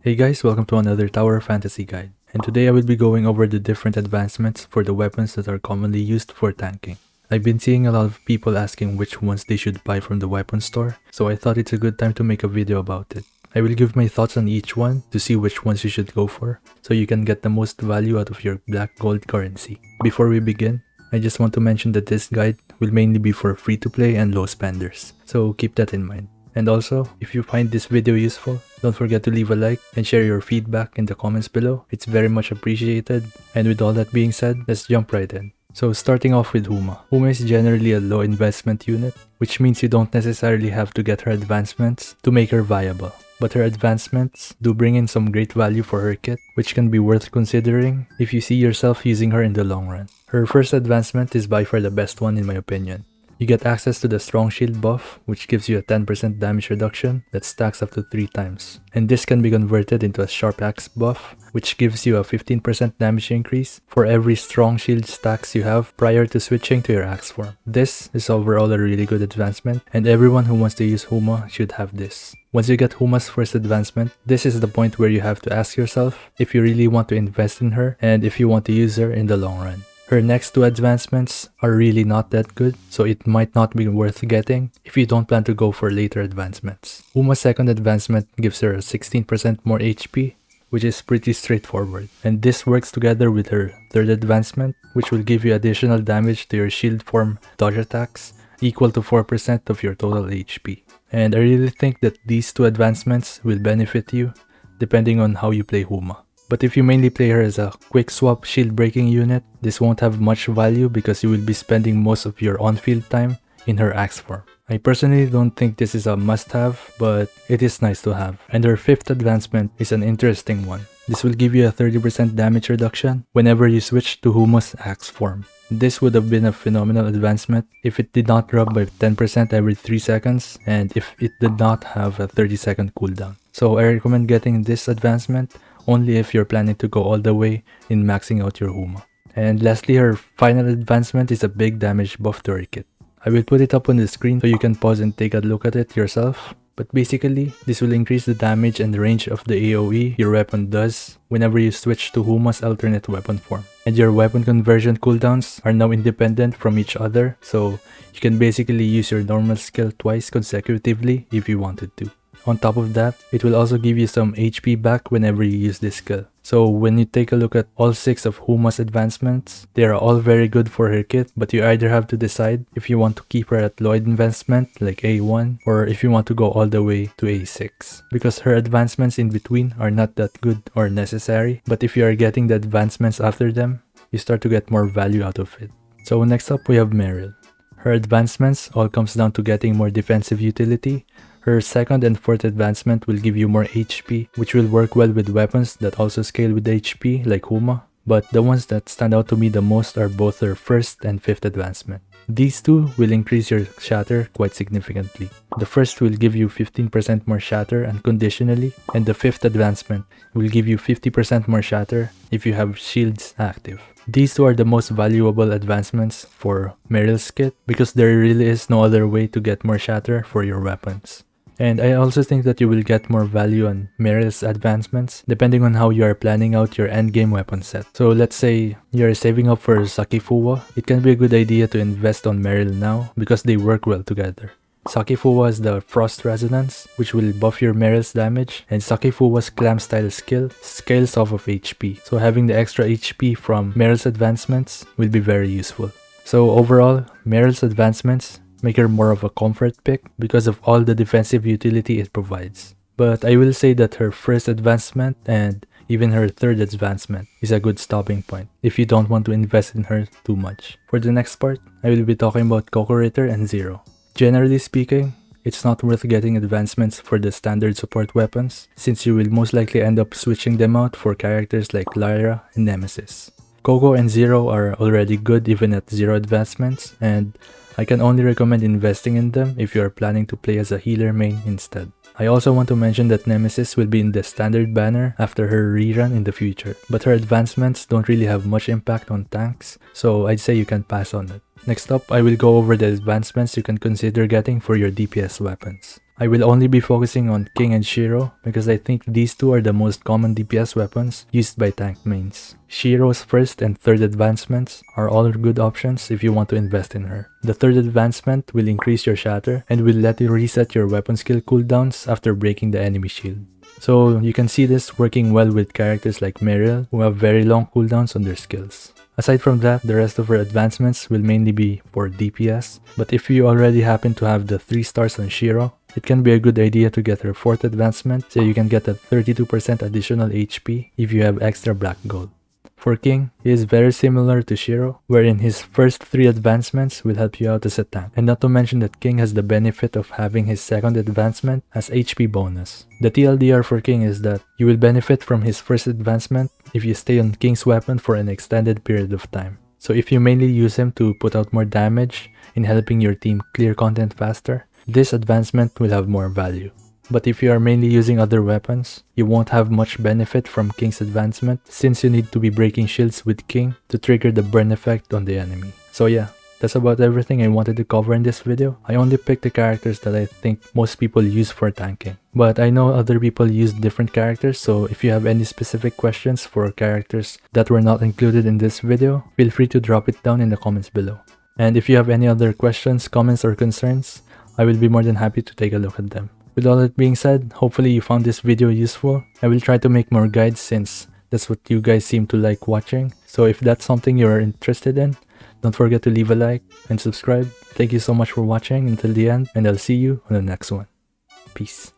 Hey guys, welcome to another Tower Fantasy Guide, and today I will be going over the different advancements for the weapons that are commonly used for tanking. I've been seeing a lot of people asking which ones they should buy from the weapon store, so I thought it's a good time to make a video about it. I will give my thoughts on each one to see which ones you should go for, so you can get the most value out of your black gold currency. Before we begin, I just want to mention that this guide will mainly be for free to play and low spenders, so keep that in mind. And also, if you find this video useful, don't forget to leave a like and share your feedback in the comments below. It's very much appreciated. And with all that being said, let's jump right in. So starting off with Huma. Huma is generally a low investment unit, which means you don't necessarily have to get her advancements to make her viable. But her advancements do bring in some great value for her kit, which can be worth considering if you see yourself using her in the long run. Her first advancement is by far the best one in my opinion. You get access to the strong shield buff, which gives you a 10% damage reduction that stacks up to 3 times. And this can be converted into a sharp axe buff, which gives you a 15% damage increase for every strong shield stacks you have prior to switching to your axe form. This is overall a really good advancement, and everyone who wants to use Huma should have this. Once you get Huma's first advancement, this is the point where you have to ask yourself if you really want to invest in her and if you want to use her in the long run. Her next 2 advancements are really not that good, so it might not be worth getting if you don't plan to go for later advancements. Huma's second advancement gives her a 16% more HP, which is pretty straightforward. And this works together with her third advancement, which will give you additional damage to your shield form dodge attacks, equal to 4% of your total HP. And I really think that these 2 advancements will benefit you, depending on how you play Huma. But if you mainly play her as a quick swap shield breaking unit, this won't have much value because you will be spending most of your on-field time in her axe form. I personally don't think this is a must-have, but it is nice to have. And her 5th advancement is an interesting one. This will give you a 30% damage reduction whenever you switch to Huma's axe form. This would have been a phenomenal advancement if it did not drop by 10% every 3 seconds and if it did not have a 30-second cooldown. So I recommend getting this advancement only if you're planning to go all the way in maxing out your Huma. And lastly, her final advancement is a big damage buff to her kit. I will put it up on the screen so you can pause and take a look at it yourself. But basically, this will increase the damage and range of the AoE your weapon does whenever you switch to Huma's alternate weapon form. And your weapon conversion cooldowns are now independent from each other, so you can basically use your normal skill twice consecutively if you wanted to. On top of that, it will also give you some HP back whenever you use this skill. So when you take a look at all 6 of Huma's advancements, they are all very good for her kit, but you either have to decide if you want to keep her at low advancement like A1 or if you want to go all the way to A6. Because her advancements in between are not that good or necessary, but if you are getting the advancements after them, you start to get more value out of it. So next up we have Meryl. Her advancements all comes down to getting more defensive utility. Her 2nd and 4th advancement will give you more HP, which will work well with weapons that also scale with HP like Huma, but the ones that stand out to me the most are both her 1st and 5th advancement. These 2 will increase your shatter quite significantly. The 1st will give you 15% more shatter unconditionally, and the 5th advancement will give you 50% more shatter if you have shields active. These 2 are the most valuable advancements for Meryl's kit because there really is no other way to get more shatter for your weapons. And I also think that you will get more value on Meryl's advancements depending on how you are planning out your endgame weapon set. So let's say you are saving up for Sakifuwa, it can be a good idea to invest on Meryl now because they work well together. Sakifuwa is the Frost Resonance, which will buff your Meryl's damage, and Sakifuwa's Clam Style skill scales off of HP, so having the extra HP from Meryl's advancements will be very useful. So overall, Meryl's advancements make her more of a comfort pick because of all the defensive utility it provides. But I will say that her 1st advancement and even her 3rd advancement is a good stopping point if you don't want to invest in her too much. For the next part, I will be talking about Cocoator and Xero. Generally speaking, it's not worth getting advancements for the standard support weapons since you will most likely end up switching them out for characters like Lyra and Nemesis. Coco and Xero are already good even at 0 advancements, and I can only recommend investing in them if you are planning to play as a healer main instead. I also want to mention that Nemesis will be in the standard banner after her rerun in the future, but her advancements don't really have much impact on tanks, so I'd say you can pass on it. Next up, I will go over the advancements you can consider getting for your DPS weapons. I will only be focusing on King and Xero because I think these two are the most common DPS weapons used by tank mains. Xiro's first and third advancements are all good options if you want to invest in her. The third advancement will increase your shatter and will let you reset your weapon skill cooldowns after breaking the enemy shield. So you can see this working well with characters like Meryl who have very long cooldowns on their skills. Aside from that, the rest of her advancements will mainly be for DPS, but if you already happen to have the 3 stars on Xero, it can be a good idea to get her 4th advancement so you can get a 32% additional HP if you have extra black gold. For King, he is very similar to Xero, wherein his first 3 advancements will help you out as a tank. And not to mention that King has the benefit of having his 2nd advancement as HP bonus. The TLDR for King is that you will benefit from his first advancement if you stay on King's weapon for an extended period of time. So if you mainly use him to put out more damage in helping your team clear content faster, this advancement will have more value. But if you are mainly using other weapons, you won't have much benefit from King's advancement since you need to be breaking shields with King to trigger the burn effect on the enemy. So yeah, that's about everything I wanted to cover in this video. I only picked the characters that I think most people use for tanking. But I know other people use different characters, so if you have any specific questions for characters that were not included in this video, feel free to drop it down in the comments below. And if you have any other questions, comments, or concerns, I will be more than happy to take a look at them. With all that being said, hopefully you found this video useful. I will try to make more guides since that's what you guys seem to like watching. So if that's something you're interested in, don't forget to leave a like and subscribe. Thank you so much for watching until the end, and I'll see you on the next one. Peace.